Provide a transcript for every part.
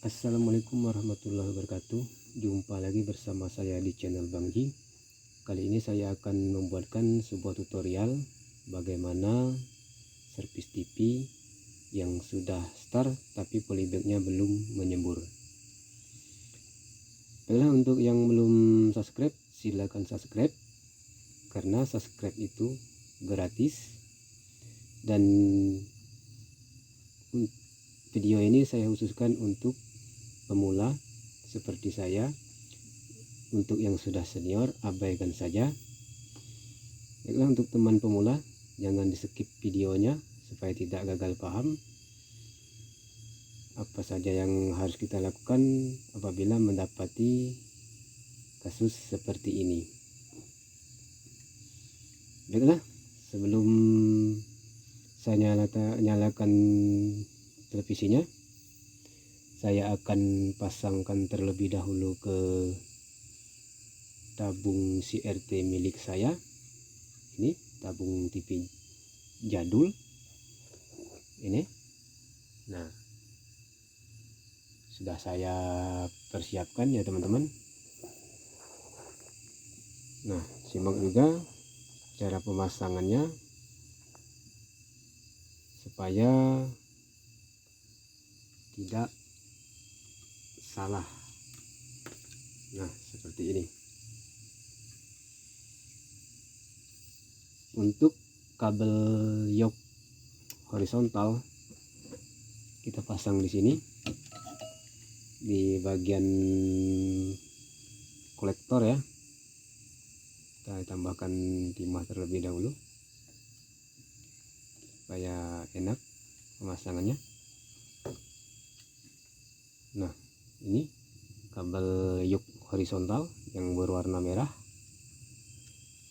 Assalamualaikum warahmatullahi wabarakatuh. Jumpa lagi bersama saya di channel Bang Ji. Kali ini saya akan membuatkan sebuah tutorial bagaimana servis TV yang sudah start tapi polybagnya belum menyembur. Baiklah, untuk yang belum subscribe silahkan subscribe, karena subscribe itu gratis. Dan video ini saya khususkan untuk pemula seperti saya. Untuk yang sudah senior abaikan saja. Baiklah, untuk teman pemula jangan di skip videonya supaya tidak gagal paham apa saja yang harus kita lakukan apabila mendapati kasus seperti ini. Baiklah, sebelum saya nyalakan televisinya, saya akan pasangkan terlebih dahulu ke tabung CRT milik saya. Ini tabung TV jadul ini. Nah, sudah saya persiapkan ya teman-teman. Nah, simak juga cara pemasangannya supaya tidak salah. Nah, seperti ini. Untuk kabel yok horizontal kita pasang di sini di bagian kolektor ya. Kita tambahkan timah terlebih dahulu supaya enak pemasangannya. Nah, ini kabel yok horizontal yang berwarna merah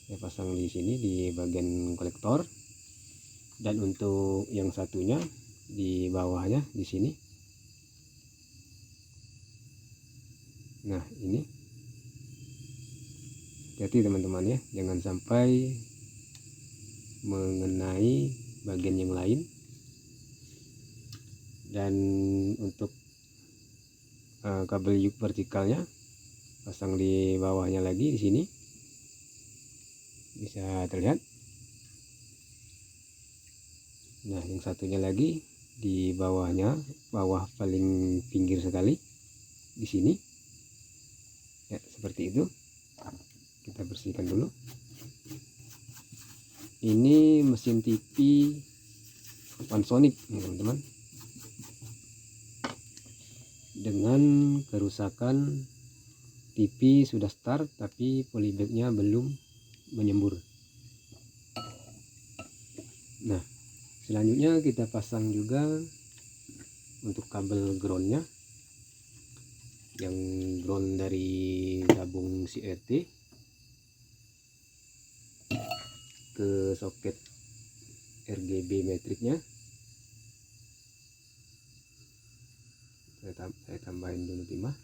saya pasang di sini di bagian kolektor, dan untuk yang satunya di bawahnya di sini. Nah, ini hati-hati teman-teman ya, jangan sampai mengenai bagian yang lain. Dan untuk kabel yuk vertikalnya pasang di bawahnya lagi di sini, bisa terlihat. Nah, yang satunya lagi di bawahnya, bawah paling pinggir sekali di sini ya, seperti itu. Kita bersihkan dulu. Ini mesin TV Panasonic ya teman-teman, dengan kerusakan TV sudah start tapi polybagnya belum menyembur. Nah, selanjutnya kita pasang juga untuk kabel groundnya, yang ground dari tabung CRT ke soket RGB metriknya. Saya tambahin dulu timah.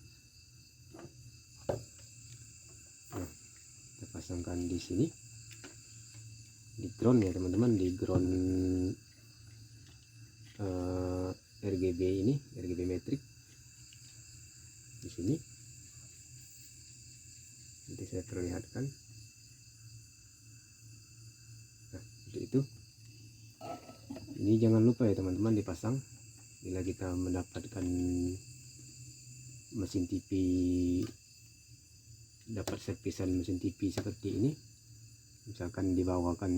Nah, kita pasangkan di sini di ground ya teman-teman, di ground RGB ini, RGB metrik di sini. Nanti saya perlihatkan. Nah, seperti itu. Ini jangan lupa ya teman-teman dipasang bila kita mendapatkan mesin TV, dapat servisan mesin TV seperti ini, misalkan dibawakan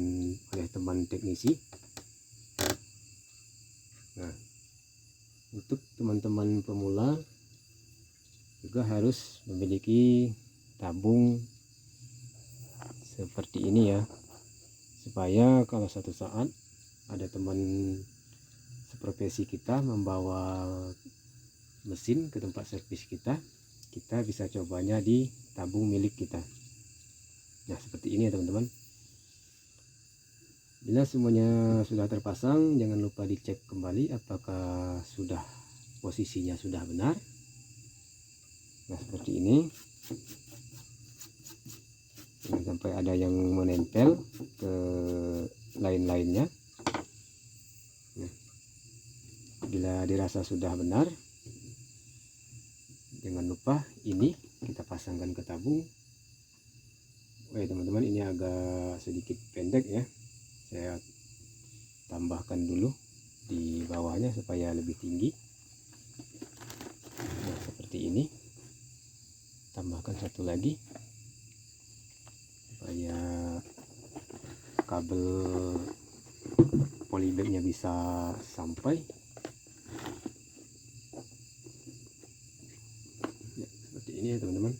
oleh teman teknisi. Nah, untuk teman-teman pemula juga harus memiliki tabung seperti ini ya, supaya kalau suatu saat ada teman seprofesi kita membawa mesin ke tempat servis kita bisa cobanya di tabung milik kita. Nah, seperti ini ya teman-teman. Bila semuanya sudah terpasang, jangan lupa dicek kembali apakah sudah posisinya sudah benar. Nah, seperti ini. Jangan sampai ada yang menempel ke lain-lainnya. Nah, bila dirasa sudah benar, jangan lupa ini kita pasangkan ke tabung. Oke teman-teman, ini agak sedikit pendek ya, saya tambahkan dulu di bawahnya supaya lebih tinggi. Nah seperti ini, tambahkan satu lagi supaya kabel polybagnya bisa sampai ya, seperti ini ya teman-teman.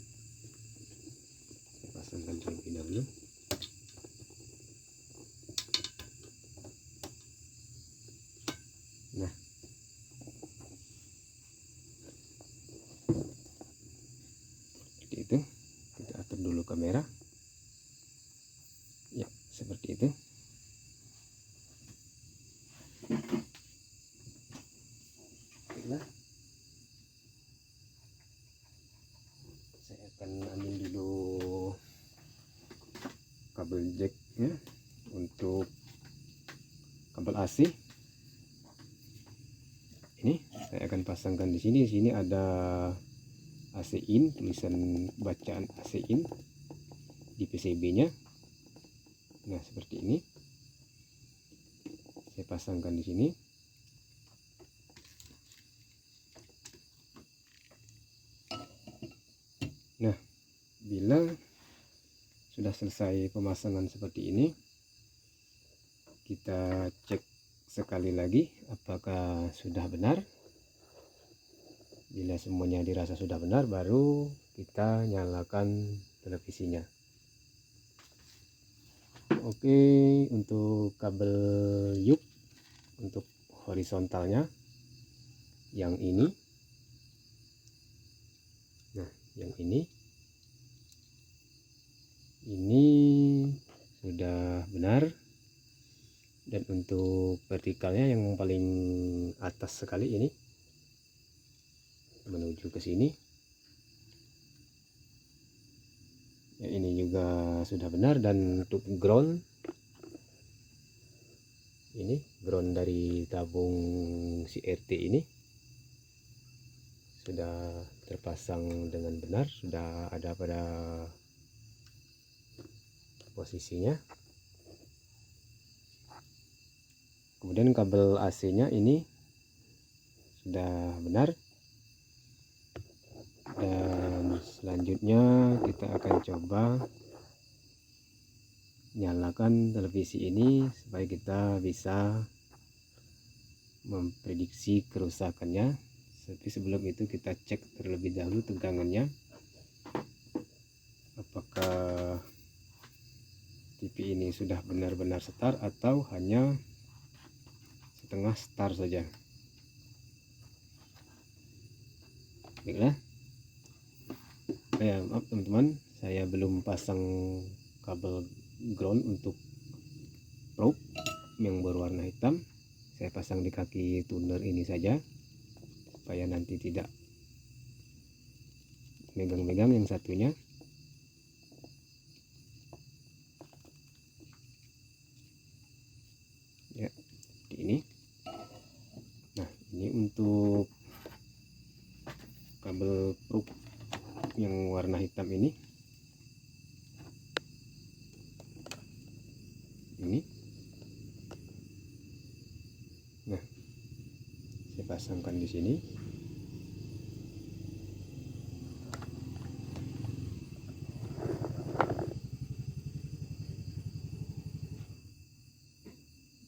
Saya pasangkan terlebih dahulu. Nah seperti itu, kita atur dulu kamera ya, seperti itu. Baiklah, saya akan ambil dulu kabel jacknya untuk kabel AC. Ini saya akan pasangkan di sini. Di sini ada AC in, tulisan bacaan AC in di PCB-nya. Nah seperti ini, saya pasangkan di sini. Nah bila sudah selesai pemasangan seperti ini, kita cek sekali lagi apakah sudah benar. Bila semuanya dirasa sudah benar, baru kita nyalakan televisinya. Oke, untuk kabel yuk untuk horizontalnya yang ini, nah yang ini sudah benar. Dan untuk vertikalnya yang paling atas sekali ini menuju ke sini ya, ini juga sudah benar. Dan untuk ground, ini ground dari tabung CRT ini sudah terpasang dengan benar, sudah ada pada posisinya. Kemudian kabel AC nya ini sudah benar. Dan selanjutnya kita akan coba nyalakan televisi ini supaya kita bisa memprediksi kerusakannya. Tapi sebelum itu kita cek terlebih dahulu tegangannya, apakah TV ini sudah benar-benar start atau hanya setengah start saja. Baiklah, maaf teman-teman, saya belum pasang kabel ground untuk probe yang berwarna hitam. Saya pasang di kaki tuner ini saja supaya nanti tidak megang-megang yang satunya. Ya seperti ini. Nah ini untuk kabel probe yang warna hitam ini. Nah saya pasangkan di sini.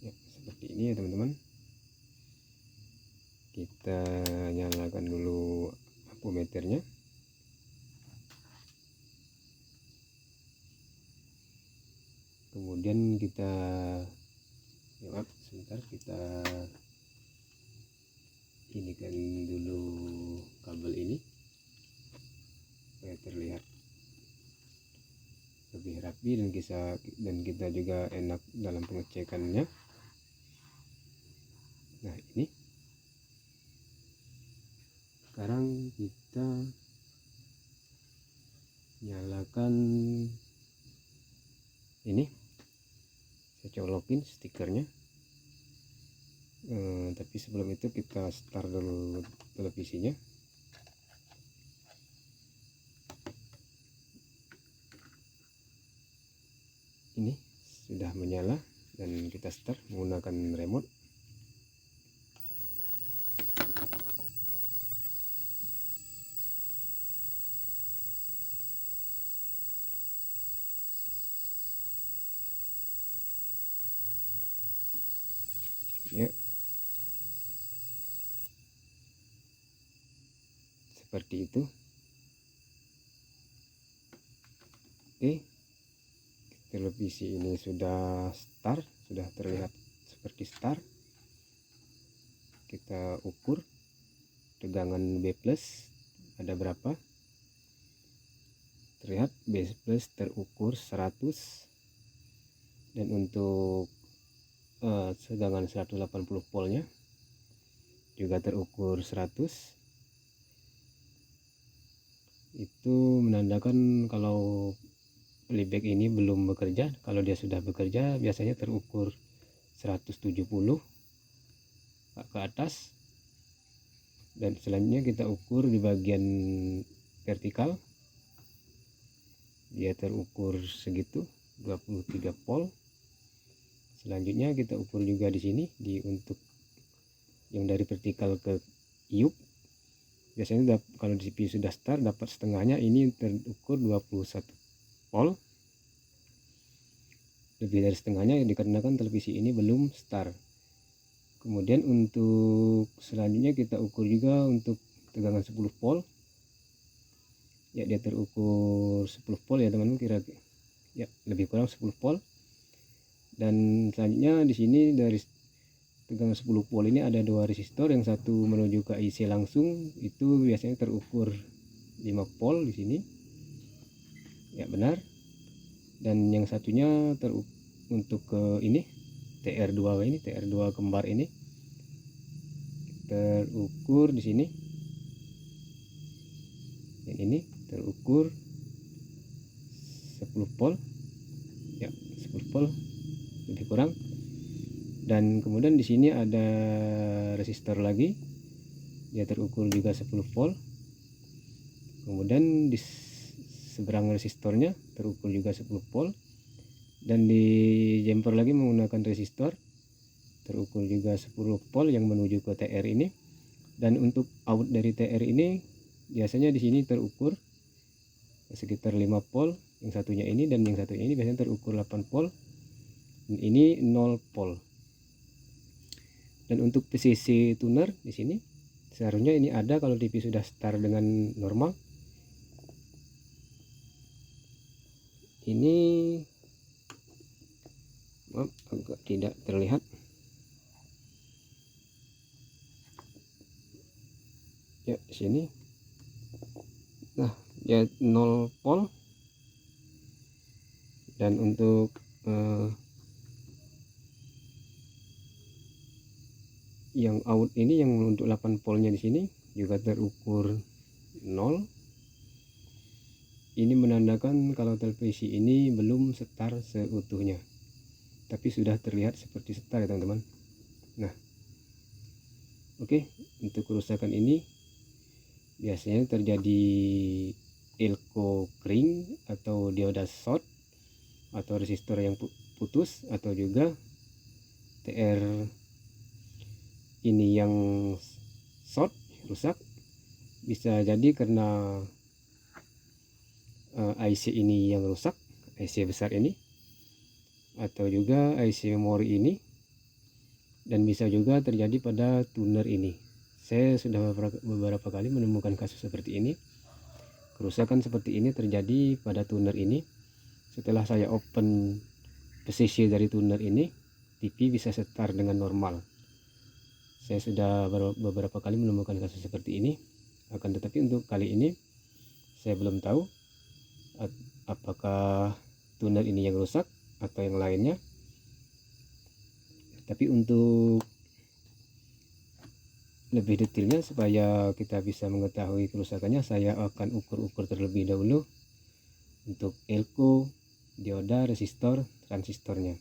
Ya seperti ini ya teman-teman. Kita nyalakan dulu ampermeternya. Kemudian kita sebentar, kita inikan dulu kabel ini supaya terlihat lebih rapi dan kita juga enak dalam pengecekannya. Nah ini sekarang kita nyalakan ini, saya colokin stikernya. Tapi sebelum itu kita start dulu televisinya. sudah menyala dan kita start menggunakan remote. Ya, seperti itu. Oke, televisi ini sudah start, sudah terlihat seperti start. Kita ukur tegangan B+ ada berapa. Terlihat B+ terukur 100, dan untuk tegangan 180 voltnya juga terukur 100. Itu menandakan kalau playback ini belum bekerja. Kalau dia sudah bekerja biasanya terukur 170 ke atas. Dan selanjutnya kita ukur di bagian vertikal, dia terukur segitu 23 volt. Selanjutnya kita ukur juga di sini untuk yang dari vertikal ke iup. Biasanya kalau di CPU sudah start dapat setengahnya, ini terukur 21 volt. Lebih dari setengahnya dikarenakan televisi ini belum start. Kemudian untuk selanjutnya kita ukur juga untuk tegangan 10 volt. Ya, dia terukur 10 volt ya teman-teman, kira-kira ya lebih kurang 10 volt. Dan selanjutnya di sini dari tegangan 10 volt ini ada dua resistor, yang satu menuju ke IC langsung, itu biasanya terukur 5 volt di sini. Ya benar. Dan yang satunya untuk ke ini TR2 ini, TR2 kembar ini terukur di sini. Dan ini terukur 10 volt. Ya, 10 volt lebih kurang. Dan kemudian di sini ada resistor lagi, dia terukur juga 10 volt. Kemudian di seberang resistornya terukur juga 10 volt, dan di jumper lagi menggunakan resistor terukur juga 10 volt yang menuju ke TR ini. Dan untuk out dari TR ini biasanya di sini terukur sekitar 5 volt yang satunya ini, dan yang satunya ini biasanya terukur 8 volt, dan ini 0 volt. Dan untuk PCC tuner di sini seharusnya ini ada kalau TV sudah start dengan normal. Ini maaf, agak tidak terlihat. Ya, di sini. Nah, ya 0 volt. Dan untuk yang out ini, yang untuk 8 voltnya di sini juga terukur 0. Ini menandakan kalau televisi ini belum start seutuhnya, tapi sudah terlihat seperti start ya teman-teman. Nah, oke, untuk kerusakan ini biasanya terjadi elko kering atau dioda short atau resistor yang putus, atau juga TR ini yang short rusak. Bisa jadi karena IC ini yang rusak, IC besar ini, atau juga IC memori ini, dan bisa juga terjadi pada tuner ini. Saya sudah beberapa kali menemukan kasus seperti ini. Kerusakan seperti ini terjadi pada tuner ini. Setelah saya open posisi dari tuner ini, TV bisa start dengan normal. Saya sudah beberapa kali menemukan kasus seperti ini. Akan tetapi untuk kali ini saya belum tahu apakah tuner ini yang rusak atau yang lainnya. Tapi untuk lebih detailnya supaya kita bisa mengetahui kerusakannya, saya akan ukur-ukur terlebih dahulu untuk elko, dioda, resistor, transistornya.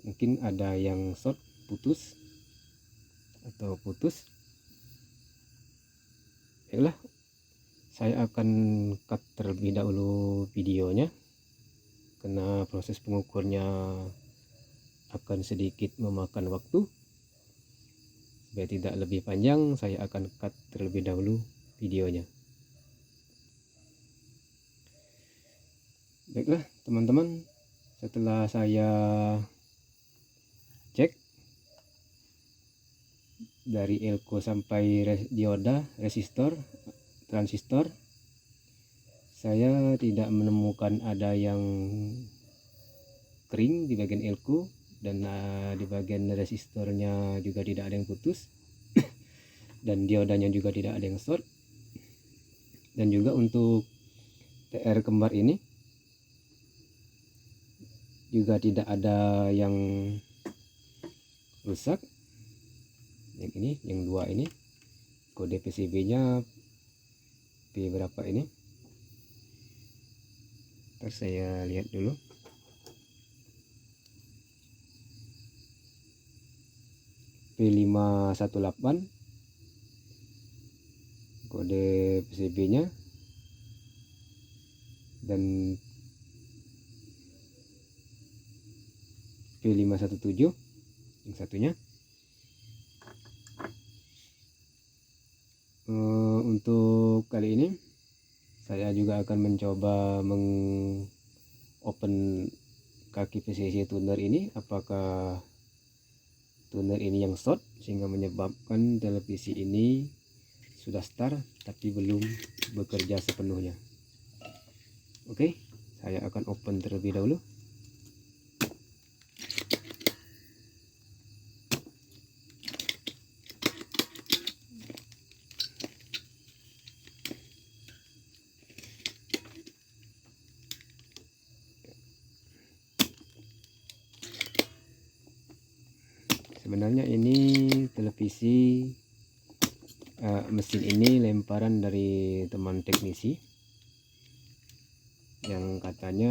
Mungkin ada yang short, putus, atau putus. Baiklah, saya akan cut terlebih dahulu videonya. karena proses pengukurnya akan sedikit memakan waktu. Supaya tidak lebih panjang, saya akan cut terlebih dahulu videonya. Baiklah teman-teman, setelah saya cek dari elko sampai dioda, resistor, transistor, saya tidak menemukan ada yang kering di bagian elko, dan di bagian resistornya juga tidak ada yang putus, dan diodanya juga tidak ada yang short. Dan juga untuk TR kembar ini juga tidak ada yang rusak. Yang ini, yang dua ini, kode PCB nya P berapa ini, ntar saya lihat dulu. P518 kode PCB nya, dan P517 yang satunya. Untuk kali ini saya juga akan mencoba open kaki PCC tuner ini, apakah tuner ini yang short sehingga menyebabkan televisi ini sudah start tapi belum bekerja sepenuhnya. Oke, saya akan open terlebih dahulu. Sebenarnya ini televisi mesin ini lemparan dari teman teknisi yang katanya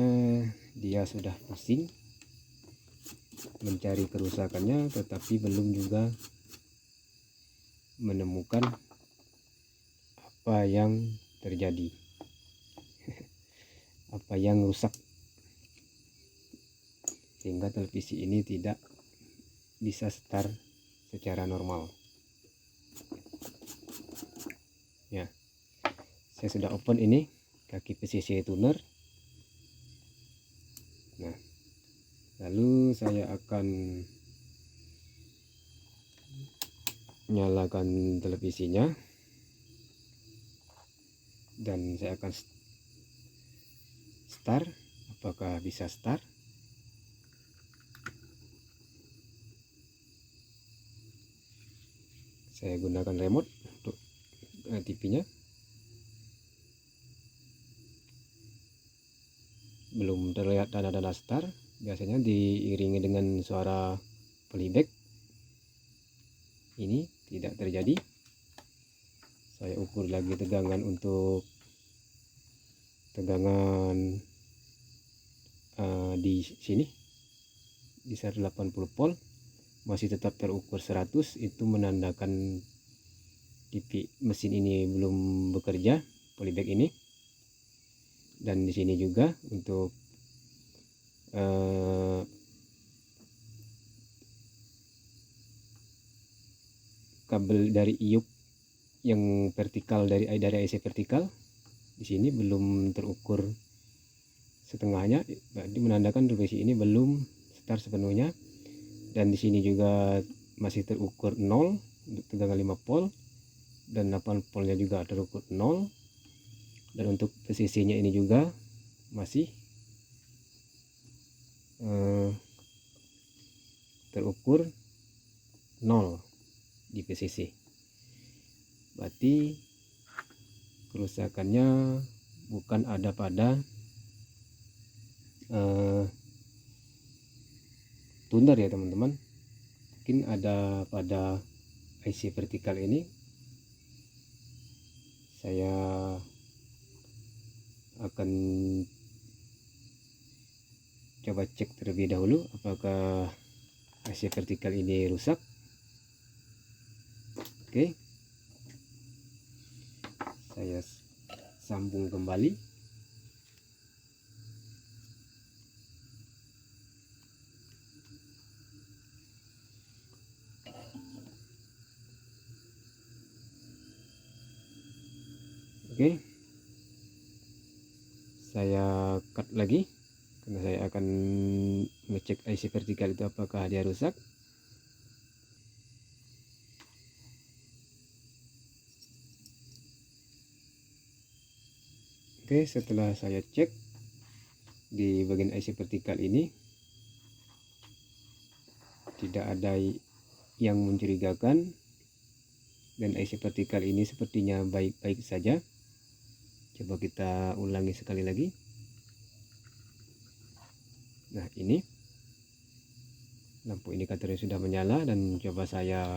dia sudah pusing mencari kerusakannya, tetapi belum juga menemukan apa yang terjadi, apa yang rusak, sehingga televisi ini tidak bisa start secara normal. Ya, saya sudah open ini kaki PCC tuner. Nah, lalu saya akan nyalakan televisinya dan saya akan start. Apakah bisa start? Saya gunakan remote untuk TV-nya. Belum terlihat tanda-tanda start. Biasanya diiringi dengan suara playback. Ini tidak terjadi. Saya ukur lagi tegangan untuk tegangan di sini di 180 volt masih tetap terukur 100. Itu menandakan TV mesin ini belum bekerja, playback ini. Dan di sini juga untuk kabel dari iup yang vertikal, dari IC vertikal, di sini belum terukur setengahnya, berarti menandakan televisi ini belum start sepenuhnya. Dan di sini juga masih terukur 0 untuk tegangan 5 volt, dan 8 voltnya juga terukur 0. Dan untuk PCC nya ini juga masih terukur 0 di PCC. Berarti kerusakannya bukan ada pada tuner ya teman-teman, mungkin ada pada IC vertikal ini. Saya akan coba cek terlebih dahulu apakah IC vertikal ini rusak. Oke, saya sambung kembali. Oke, saya cut lagi karena saya akan ngecek IC vertikal itu apakah dia rusak. Oke, setelah saya cek di bagian IC vertikal ini tidak ada yang mencurigakan dan IC vertikal ini sepertinya baik-baik saja. Coba kita ulangi sekali lagi. Nah, ini lampu indikatornya sudah menyala dan coba saya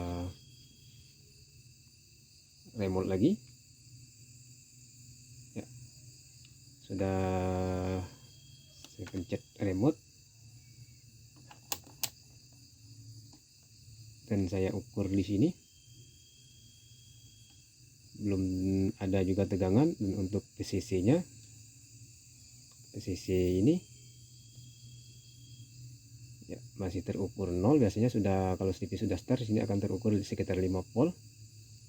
remote lagi. Ya, sudah saya pencet remote dan saya ukur di sini. Belum ada juga tegangan, dan untuk PCC-nya, PCC ini ya masih terukur 0. Biasanya sudah, kalau TV sudah start sini akan terukur di sekitar 5 volt.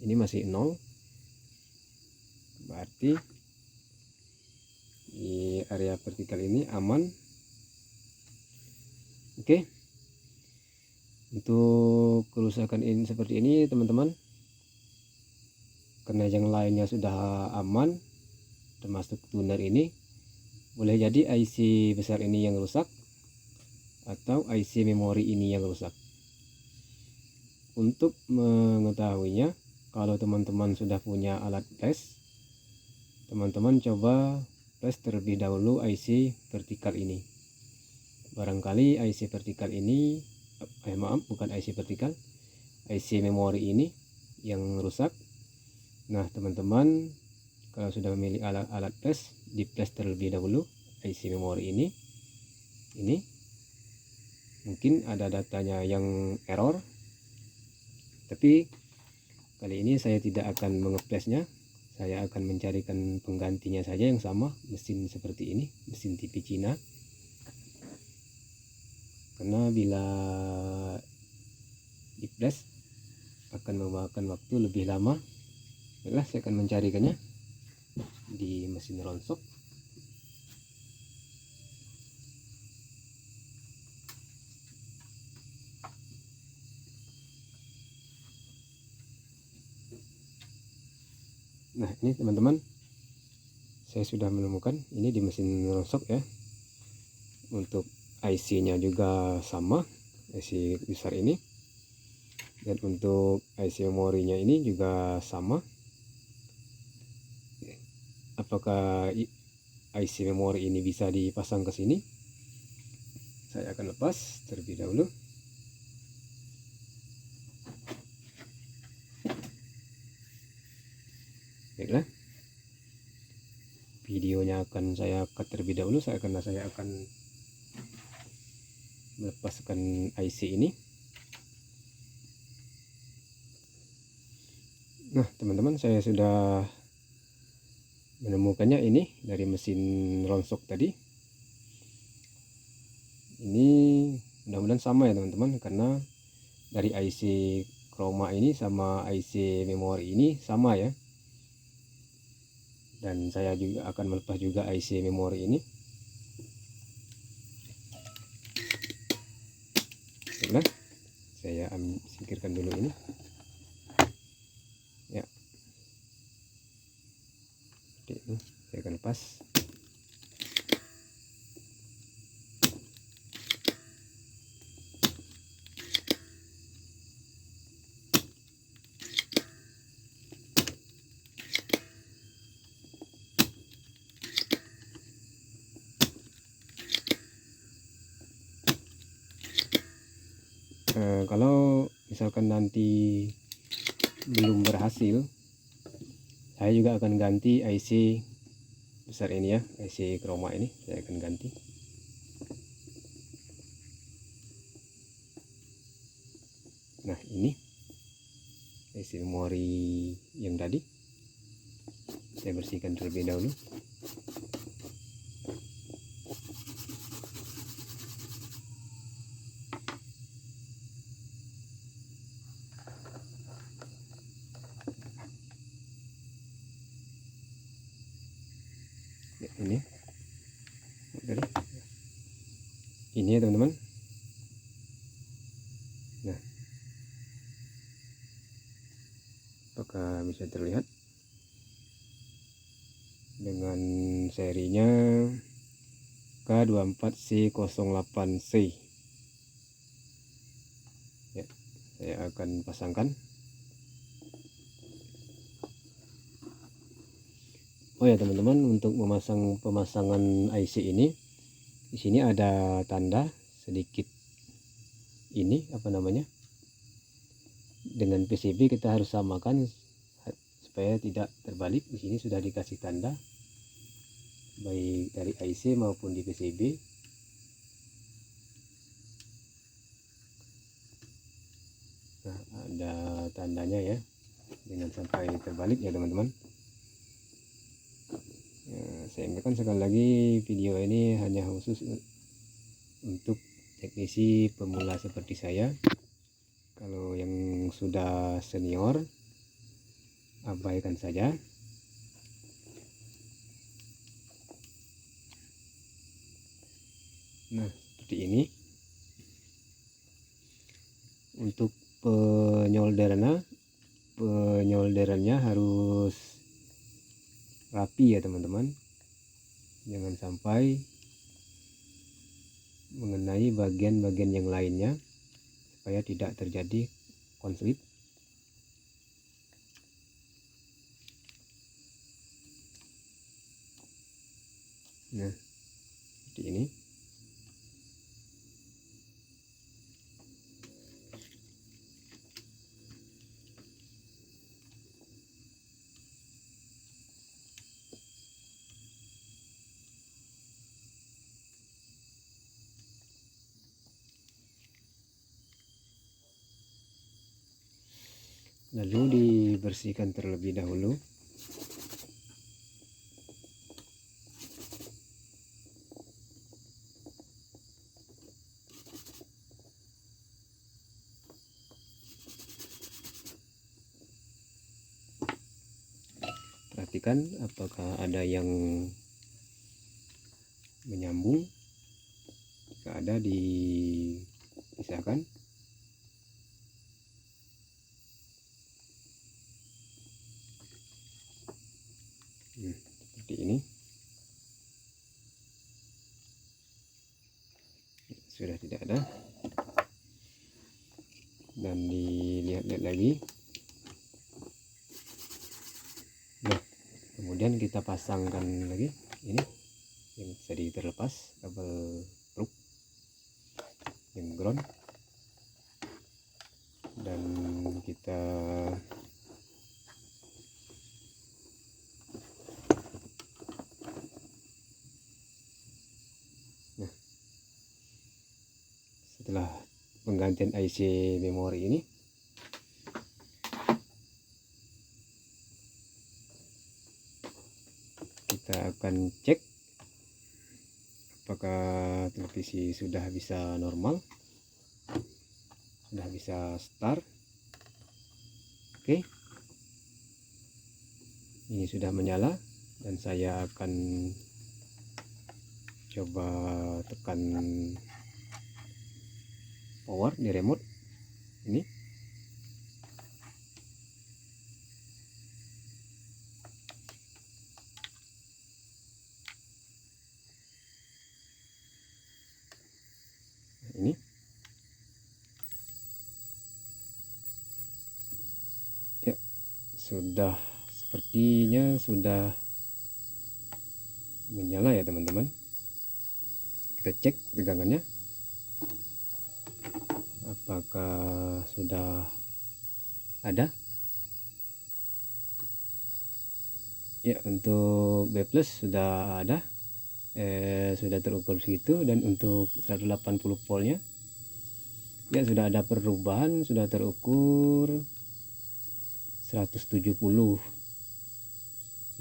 Ini masih 0, berarti di area vertikal ini aman. Oke, untuk kerusakan ini seperti ini teman-teman, karena yang lainnya sudah aman termasuk tuner ini, boleh jadi IC besar ini yang rusak atau IC memori ini yang rusak. Untuk mengetahuinya, kalau teman-teman sudah punya alat flash, teman-teman coba flash terlebih dahulu IC vertikal ini. Barangkali IC vertikal ini, maaf, bukan IC vertikal, IC memori ini yang rusak. Nah, teman-teman kalau sudah memilih alat flash, di flash terlebih dahulu IC memori ini mungkin ada datanya yang error, tapi kali ini saya tidak akan mengeflashnya. Saya akan mencarikan penggantinya saja yang sama, mesin seperti ini, mesin TV Cina. Karena bila di flash akan memakan waktu lebih lama. Baiklah, saya akan mencarikannya di mesin ronsok. Nah, ini teman-teman, saya sudah menemukan ini di mesin ronsok ya. Untuk IC-nya juga sama, IC besar ini, dan untuk IC memorinya ini juga sama. Apakah IC memori ini bisa dipasang ke sini? Saya akan lepas terlebih dahulu. Baiklah, videonya akan saya cut terlebih dahulu, karena saya akan melepaskan IC ini. Nah, teman-teman, saya sudah menemukannya ini dari mesin ronsok tadi. Ini mudah-mudahan sama ya teman-teman, karena dari IC chroma ini sama IC memori ini sama ya. Dan saya juga akan melepas juga IC memori ini. Baiklah, saya singkirkan dulu ini ya. Ini saya akan lepas. Kalau misalkan nanti belum berhasil, saya juga akan ganti IC besar ini ya, IC chroma ini saya akan ganti. Nah, ini IC memori yang tadi saya bersihkan terlebih dahulu. ini ya teman-teman. Nah, apakah bisa terlihat dengan serinya K24C08C ya. Saya akan pasangkan. Oh ya teman-teman, untuk pemasangan IC ini, di sini ada tanda sedikit ini apa namanya, dengan PCB kita harus samakan supaya tidak terbalik. Di sini sudah dikasih tanda baik dari IC maupun di PCB. Nah, ada tandanya ya, jangan sampai terbalik ya teman-teman. Saya ingatkan sekali lagi, video ini hanya khusus untuk teknisi pemula seperti saya. Kalau yang sudah senior, abaikan saja. Nah, seperti ini. Untuk penyolderannya harus rapi ya teman-teman, jangan sampai mengenai bagian-bagian yang lainnya supaya tidak terjadi konflik. Nah, seperti ini. Lalu dibersihkan terlebih dahulu. Perhatikan apakah ada yang menyambung. Jika ada, dipisahkan. Seperti ini. Sudah tidak ada. Dan dilihat-lihat lagi. Nah, kemudian kita pasangkan lagi ini yang tadi terlepas, kabel plug yang ground, dan kita setelah penggantian IC memori ini, kita akan cek apakah televisi sudah bisa normal, sudah bisa start. Oke, ini sudah menyala dan saya akan coba tekan power di remote ini. Ini ya, sudah, sepertinya sudah menyala ya teman-teman. Kita cek tegangannya apakah sudah ada ya. Untuk B+ sudah ada, sudah terukur segitu, dan untuk 180 voltnya ya sudah ada perubahan, sudah terukur 170,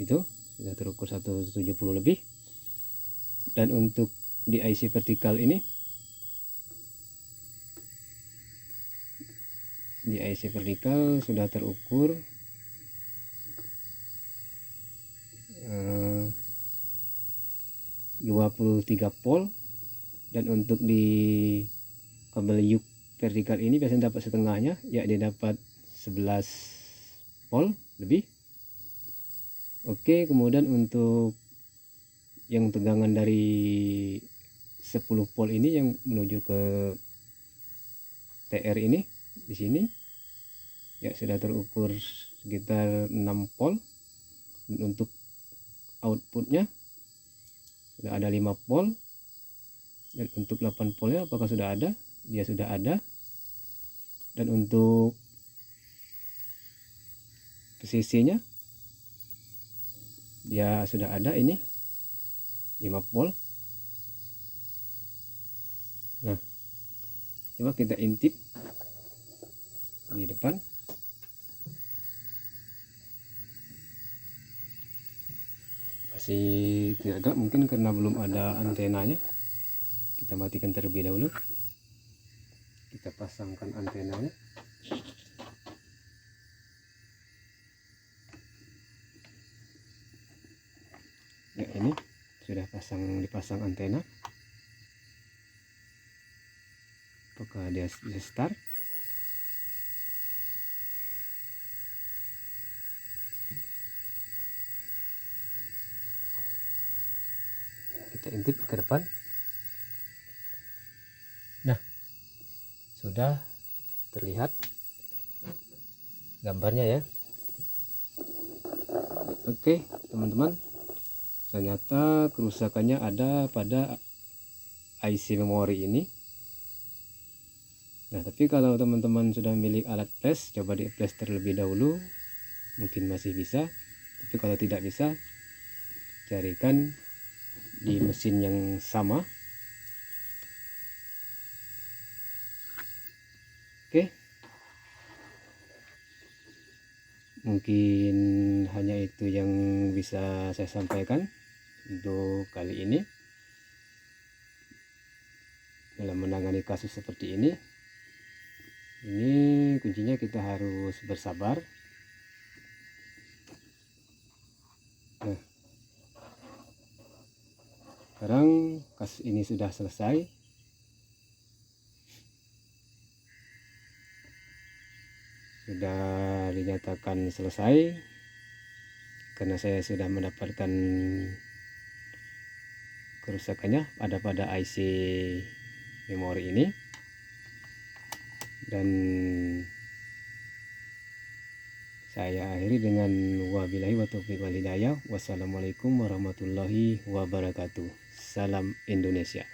itu sudah terukur 170 lebih. Dan untuk di IC vertikal ini, di IC vertikal sudah terukur -, 1 23 volt, dan untuk di kabel yuk vertikal ini biasanya dapat setengahnya, ya dia dapat 11 volt lebih. Oke, kemudian untuk yang tegangan dari 10 volt ini yang menuju ke TR ini di sini ya sudah terukur sekitar 6 volt, dan untuk outputnya sudah ada 5 volt, dan untuk 8 voltnya apakah sudah ada? Dia sudah ada. Dan untuk PCC-nya dia sudah ada, ini 5 volt. Nah, coba kita intip di depan. Masih tidak, mungkin karena belum ada antenanya. Kita matikan terlebih dahulu. Kita pasangkan antenanya. Ya, ini sudah dipasang antena. Apakah dia bisa start? Kita intip ke depan. Nah, sudah terlihat gambarnya ya. Oke teman-teman, ternyata kerusakannya ada pada IC memori ini. Nah, tapi kalau teman-teman sudah milik alat flash, coba di flash terlebih dahulu, mungkin masih bisa. Tapi kalau tidak bisa, carikan di mesin yang sama. Oke, mungkin hanya itu yang bisa saya sampaikan untuk kali ini dalam menangani kasus seperti ini. Ini kuncinya kita harus bersabar. Nah, sekarang kasus ini sudah selesai. Sudah dinyatakan selesai karena saya sudah mendapatkan kerusakannya ada pada IC memori ini. Dan saya akhiri dengan wabillahi wa taufiq wal hidayah. Wassalamualaikum warahmatullahi wabarakatuh. Salam Indonesia.